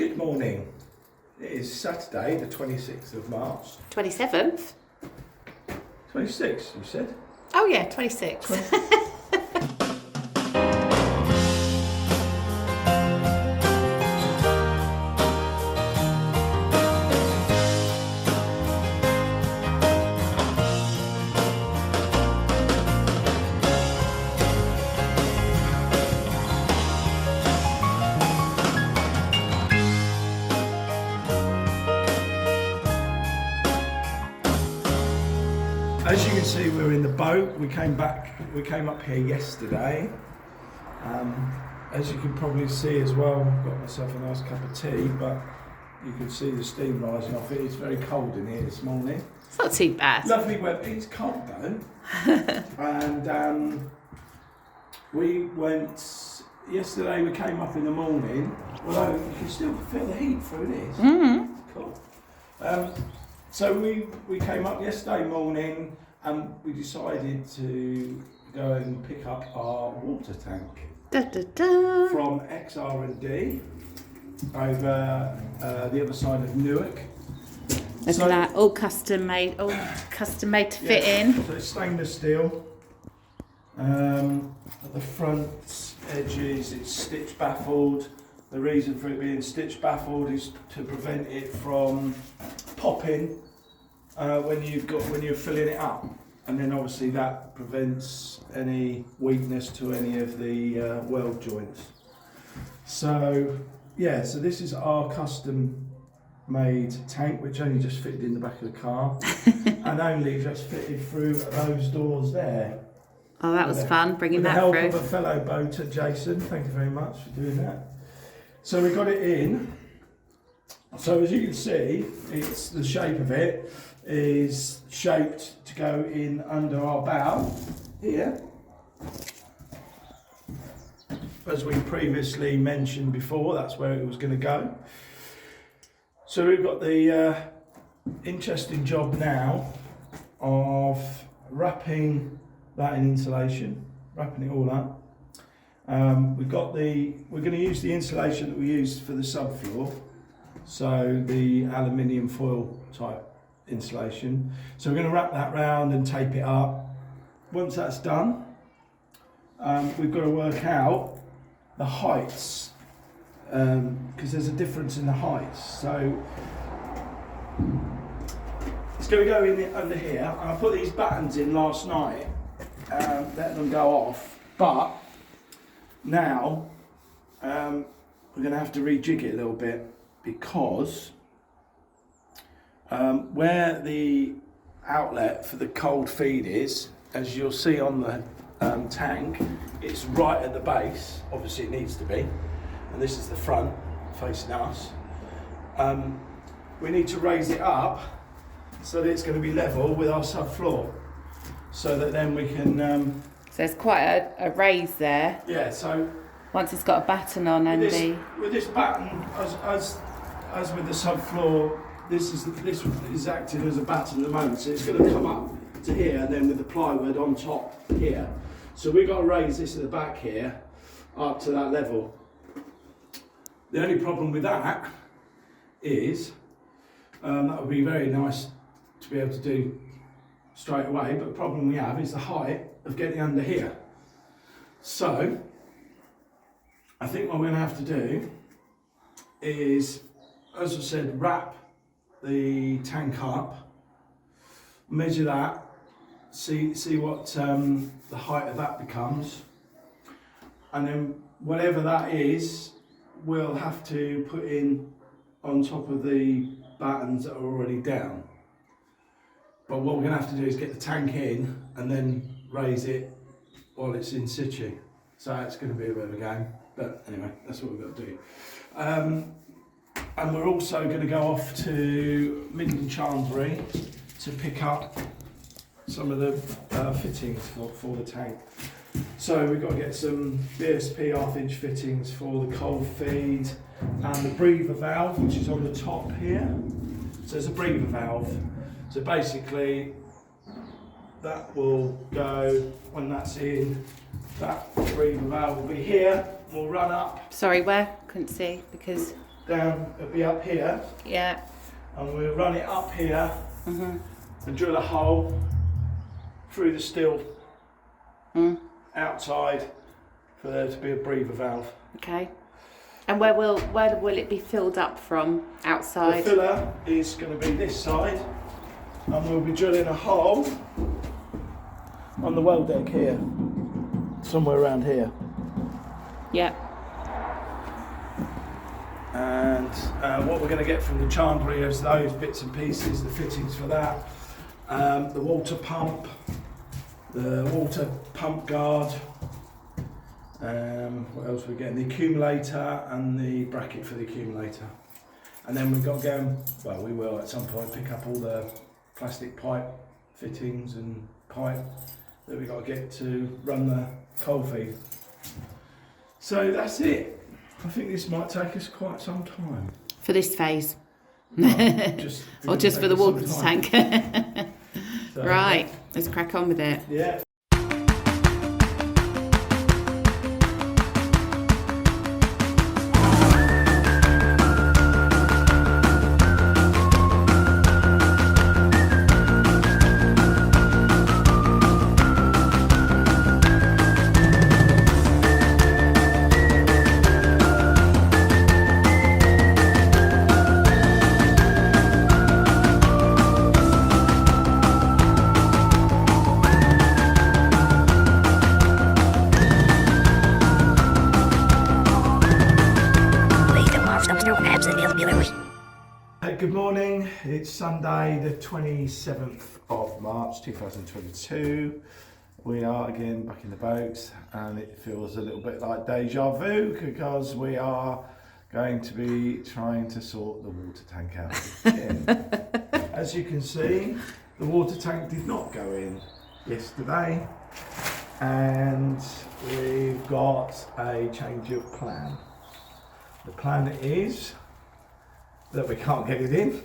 Good morning. It is Saturday, the 26th of March. 27th? 26th, you said? Oh yeah, 26. As you can see, we're in the boat. We came up here yesterday. As you can probably see as well, I've got myself a nice cup of tea, but you can see the steam rising off it. It's very cold in here this morning. It's not too bad. Lovely weather. It's cold though. And we went yesterday. We came up in the morning. Although you can still feel the heat through this. Mm-hmm. Cool. So we came up yesterday morning and we decided to go and pick up our water tank from XR&D over the other side of Newark. Look at that, all custom made to fit in. So it's stainless steel. At the front edges it's stitch baffled. The reason for it being stitch baffled is to prevent it from popping when you're filling it up, and then obviously that prevents any weakness to any of the weld joints. So yeah, so this is our custom made tank, which only just fitted in the back of the car and only just fitted through those doors there. Oh, that was fun, bringing that through. through. With the help of a fellow boater, Jason, thank you very much for doing that. So we got it in. So as you can see, it's the shape of it is shaped to go in under our bow here. As we previously mentioned before, that's where it was going to go. So we've got the interesting job now of wrapping that in insulation, wrapping it all up. We're going to use the insulation that we used for the subfloor, so the aluminium foil type insulation. So we're going to wrap that round and tape it up. Once that's done, we've got to work out the heights, because there's a difference in the heights. So it's going to go in under here. I put these battens in last night, let them go off, but now we're going to have to rejig it a little bit, because where the outlet for the cold feed is, as you'll see on the tank, it's right at the base. Obviously it needs to be, and this is the front facing us. We need to raise it up so that it's going to be level with our subfloor, so that then we can So there's quite a raise there. yeah, so Once it's got a batten on and with this batten, as with the subfloor, this is acting as a batten at the moment, so it's going to come up to here, and then with the plywood on top here. So we've got to raise this at the back here up to that level. The only problem with that is that would be very nice to be able to do straight away, but the problem we have is the height of getting under here. So I think what we're going to have to do is, as I said, wrap the tank up, measure that, see what the height of that becomes, and then whatever that is, we'll have to put in on top of the battens that are already down. But what we're going to have to do is get the tank in and then raise it while it's in situ. So it's going to be a bit of a game, but anyway, that's what we've got to do. And we're also going to go off to Minden Charnsbury to pick up some of the fittings for the tank. So we've got to get some BSP half-inch fittings for the cold feed and the breather valve, which is on the top here. So there's a breather valve. So basically that will go, when that's in, that breather valve will be here, we'll run up. Sorry, where? Couldn't see because down, it'll be up here, Yeah. and we'll run it up here Mhm. and drill a hole through the steel outside for there to be a breather valve. Okay. And where will it be filled up from outside? The filler is going to be this side, and we'll be drilling a hole on the well deck here, somewhere around here. Yeah. And what we're going to get from the chandlery is those bits and pieces, the fittings for that, the water pump guard, what else we're getting, the accumulator and the bracket for the accumulator. And then we've got to go, well, we will at some point pick up all the plastic pipe fittings and pipe that we've got to get to run the coal feed. So that's it. I think this might take us quite some time. For this phase? No, or just for the water tank? So, right, let's crack on with it. Yeah. Good morning, it's Sunday the 27th of March 2022. We are again back in the boat and it feels a little bit like deja vu because we are going to be trying to sort the water tank out again. As you can see, the water tank did not go in yesterday and we've got a change of plan. The plan is that we can't get it in.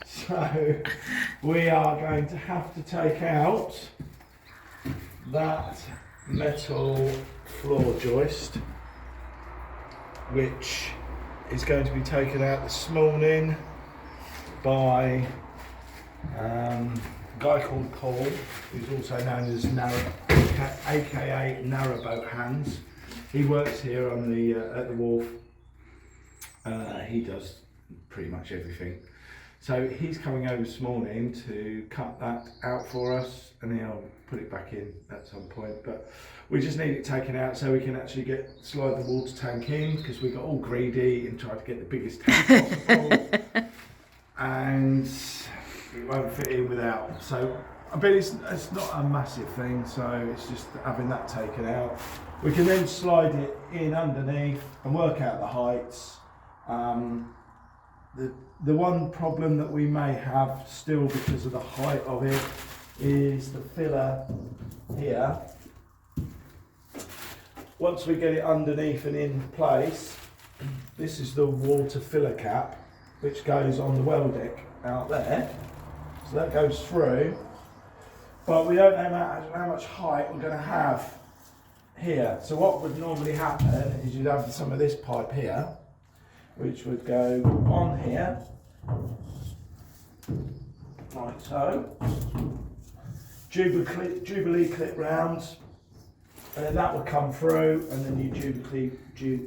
So we are going to have to take out that metal floor joist, which is going to be taken out this morning by a guy called Paul, who's also known as aka Narrowboat Hands. He works here on the at the wharf. He does pretty much everything. So he's coming over this morning to cut that out for us and he'll put it back in at some point. But we just need it taken out so we can actually slide the water tank in because we got all greedy and tried to get the biggest tank possible. And it won't fit in without. So I bet it's not a massive thing, so it's just having that taken out. We can then slide it in underneath and work out the heights. The one problem that we may have still because of the height of it is the filler here. Once we get it underneath and in place, this is the water filler cap which goes on the well deck out there. So that goes through, but we don't know how much height we're going to have here. So what would normally happen is you'd have some of this pipe here, which would go on here, like so, Jubilee clip rounds, and then that would come through, and then you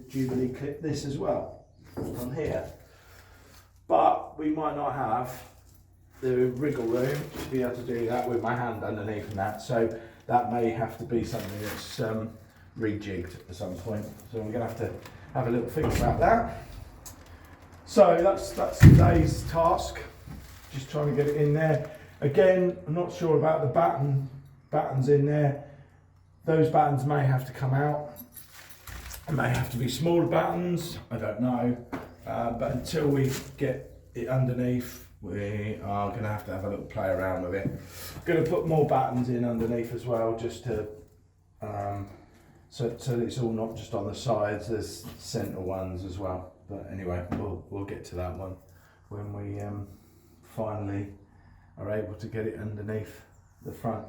Jubilee clip this as well, on here. But we might not have the wriggle room to be able to do that with my hand underneath and that, so that may have to be something that's rejigged at some point. So we're going to have a little think about that. So that's today's task, just trying to get it in there. Again, I'm not sure about the battens in there. Those battens may have to come out. It may have to be smaller battens, I don't know. But until we get it underneath, we are going to have a little play around with it. I'm going to put more battens in underneath as well, just to so that it's all not just on the sides. There's centre ones as well. But anyway, we'll get to that one when we finally are able to get it underneath the front.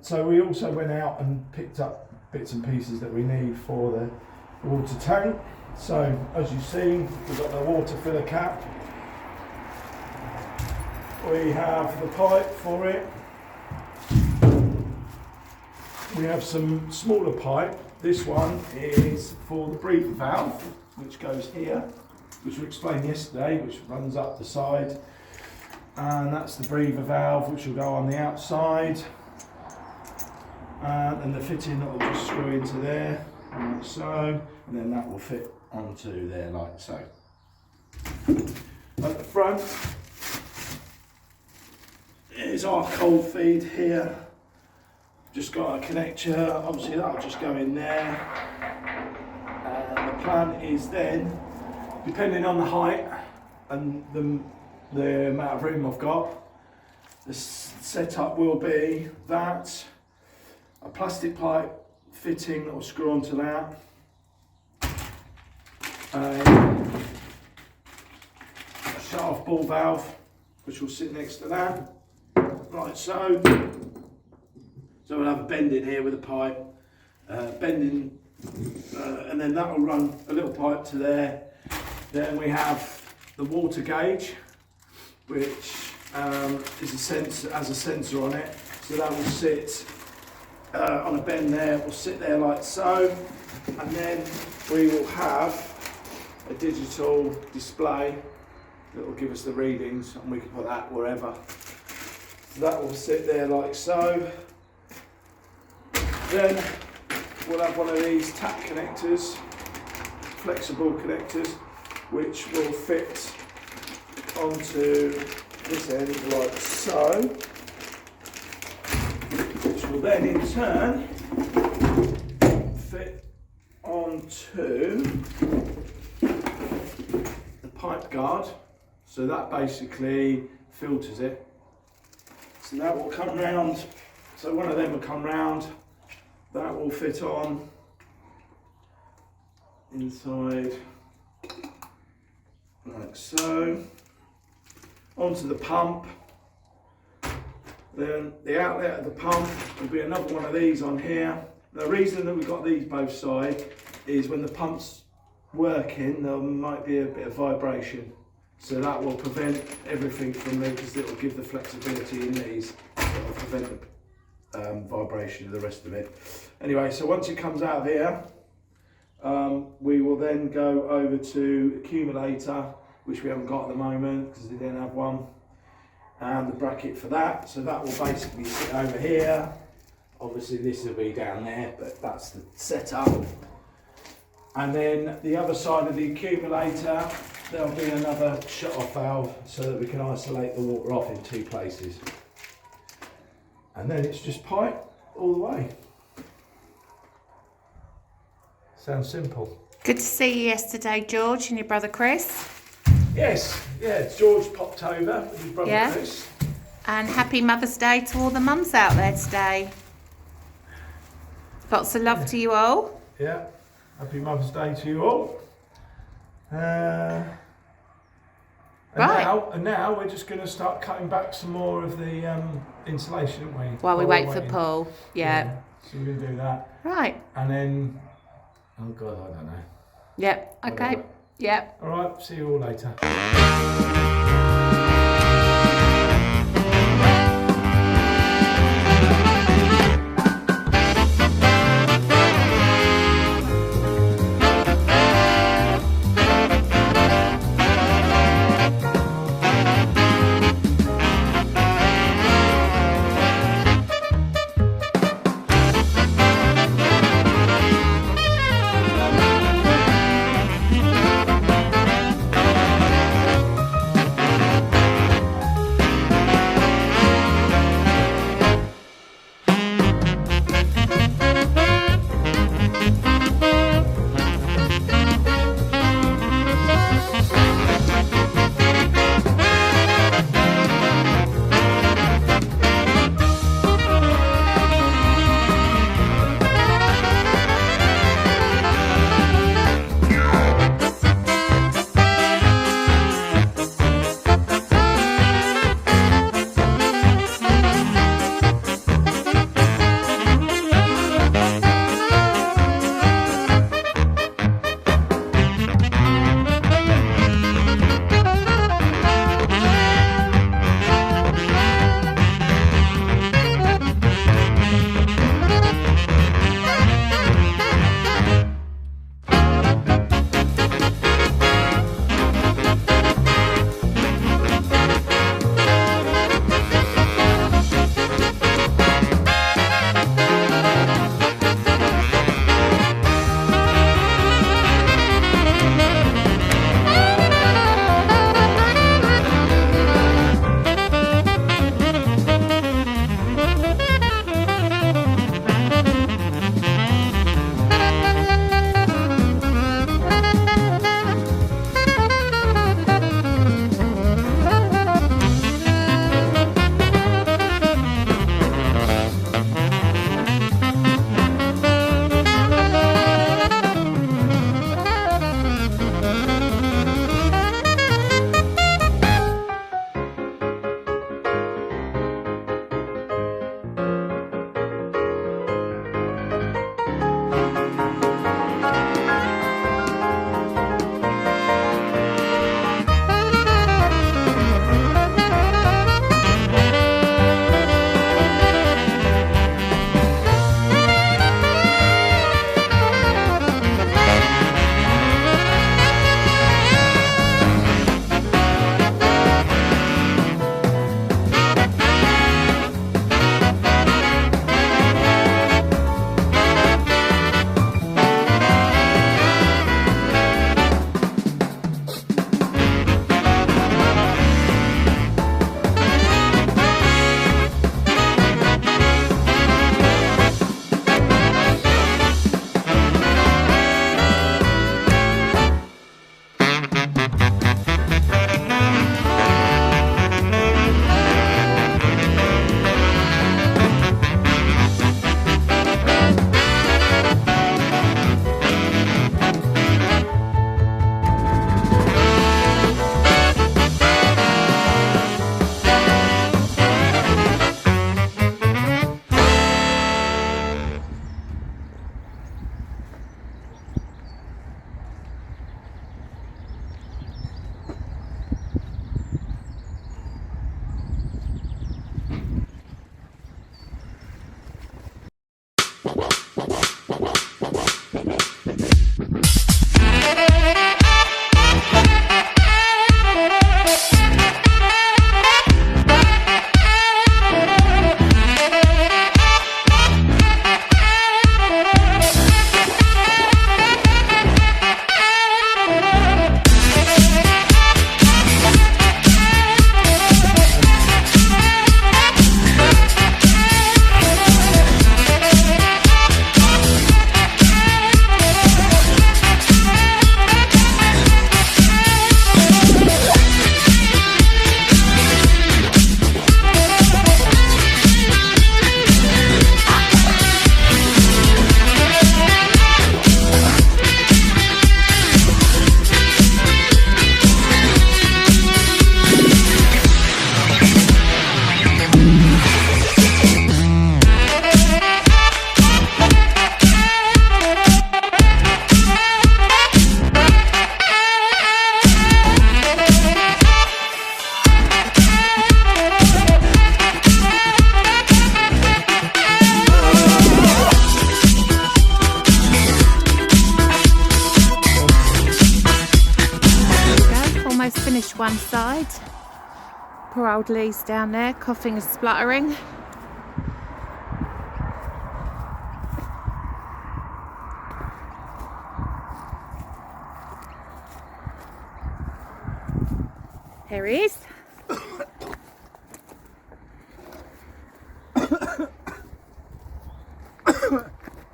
So we also went out and picked up bits and pieces that we need for the water tank. So as you see, we've got the water filler cap. We have the pipe for it. We have some smaller pipe. This one is for the breather valve, which goes here, which we explained yesterday, which runs up the side. And that's the breather valve, which will go on the outside. And the fitting that will just screw into there, like so. And then that will fit onto there, like so. At the front is our cold feed here. Just got a connector, obviously that'll just go in there. And the plan is then, depending on the height and the amount of room I've got, the setup will be that a plastic pipe fitting that will screw onto that. A shut-off ball valve, which will sit next to that, like so. So we'll have a bend in here with a pipe, and then that will run a little pipe to there. Then we have the water gauge, which has a sensor on it. So that will sit on a bend there, it will sit there like so. And then we will have a digital display that will give us the readings, and we can put that wherever. So that will sit there like so. Then we'll have one of these tap connectors, flexible connectors, which will fit onto this end like so, which will then in turn fit onto the pipe guard. So that basically filters it. So that will come round, so one of them will come round. That will fit on inside like so, onto the pump. Then the outlet of the pump will be another one of these on here. The reason that we've got these both sides is when the pump's working, there might be a bit of vibration. So that will prevent everything from there, because it will give the flexibility in these. It will prevent the vibration of the rest of it. Anyway, so once it comes out of here, we will then go over to accumulator, which we haven't got at the moment because we didn't have one, and the bracket for that. So that will basically sit over here. Obviously this will be down there, but that's the setup. And then the other side of the accumulator, there'll be another shut-off valve so that we can isolate the water off in two places. And then it's just pipe all the way. Sounds simple. Good to see you yesterday, George, and your brother Chris. Yes, yeah, George popped over with his brother Chris. And happy Mother's Day to all the mums out there today. Lots of love to you all. Yeah, happy Mother's Day to you all. And now we're just going to start cutting back some more of the insulation, aren't we? While we wait for Paul. Yeah. So we're going to do that. Right. And then, oh God, I don't know. Yep. Okay. Whatever. Yep. All right, see you all later. almost finished one side. Poor old Lee's down there, coughing and spluttering. Here he is.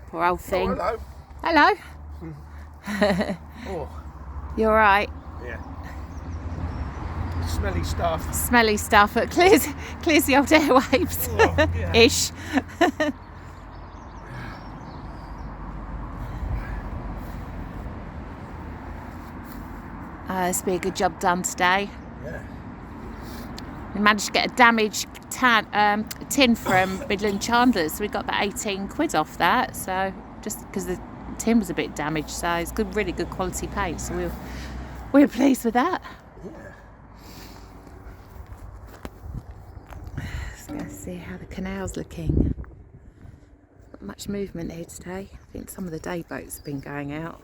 Poor old thing. Oh, hello. Oh, You alright? yeah. Smelly stuff. Smelly stuff, but clears the old airwaves. Oh, yeah. Ish. It's been a good job done today. Yeah. We managed to get a damaged tin from Midland Chandler's, so we got about 18 quid off that. So just because the tin was a bit damaged, so it's good, really good quality paint. So we're pleased with that. Yeah. Just going to see how the canal's looking. Not much movement here today. I think some of the day boats have been going out.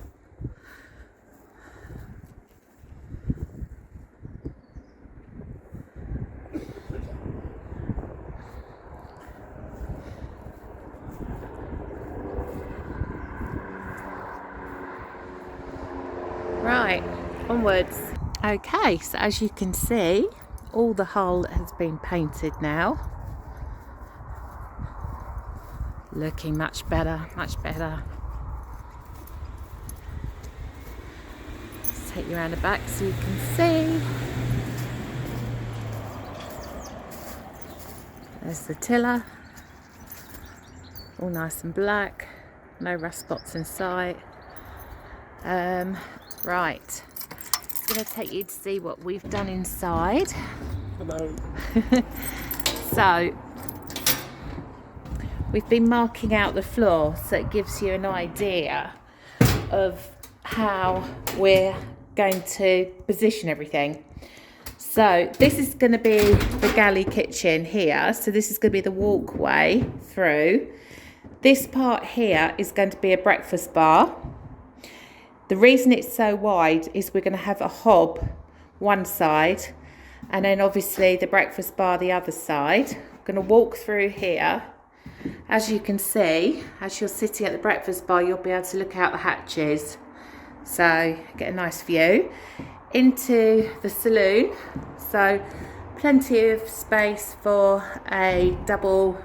Right, onwards. Okay, so as you can see, all the hull has been painted now. Looking much better, much better. Let's take you around the back so you can see. There's the tiller. All nice and black. No rust spots in sight. Right, I'm going to take you to see what we've done inside. Hello. So, we've been marking out the floor so it gives you an idea of how we're going to position everything. So, this is going to be the galley kitchen here. So, this is going to be the walkway through. This part here is going to be a breakfast bar. The reason it's so wide is we're going to have a hob one side and then obviously the breakfast bar the other side. I'm going to walk through here. As you can see, as you're sitting at the breakfast bar, you'll be able to look out the hatches. So get a nice view. Into the saloon. So plenty of space for a double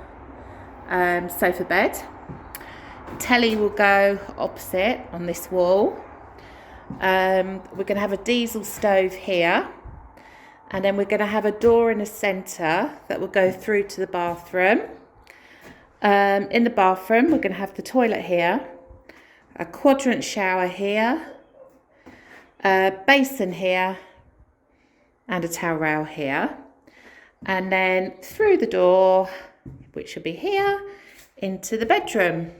sofa bed. Telly will go opposite on this wall. We're going to have a diesel stove here, and then we're going to have a door in the centre that will go through to the bathroom. In the bathroom we're going to have the toilet here, a quadrant shower here, a basin here and a towel rail here, and then through the door, which will be here, into the bedroom.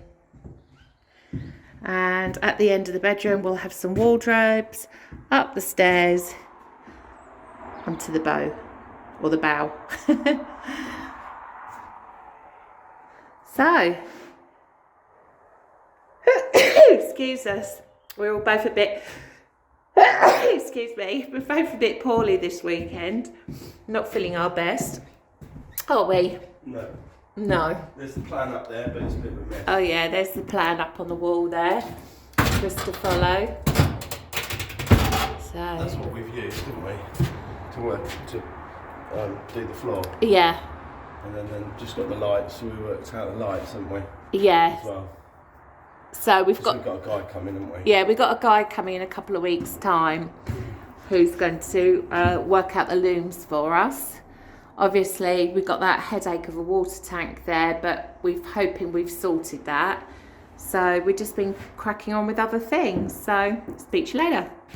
And at the end of the bedroom we'll have some wardrobes, up the stairs onto the bow, or the bow. So, excuse us, we're all both a bit, excuse me, we're both a bit poorly this weekend, not feeling our best, are we? No. No. There's the plan up there, but it's a bit of a mess. Oh yeah, there's the plan up on the wall there, just to follow. So That's what we've used, didn't we? To do the floor. yeah. And then just got the lights, so we worked out the lights, haven't we? Yeah. As well. So we've We've got a guy coming, haven't we? Yeah, we've got a guy coming in a couple of weeks' time who's going to work out the looms for us. Obviously, we've got that headache of a water tank there, but we're hoping we've sorted that. So we've just been cracking on with other things. So, speak to you later.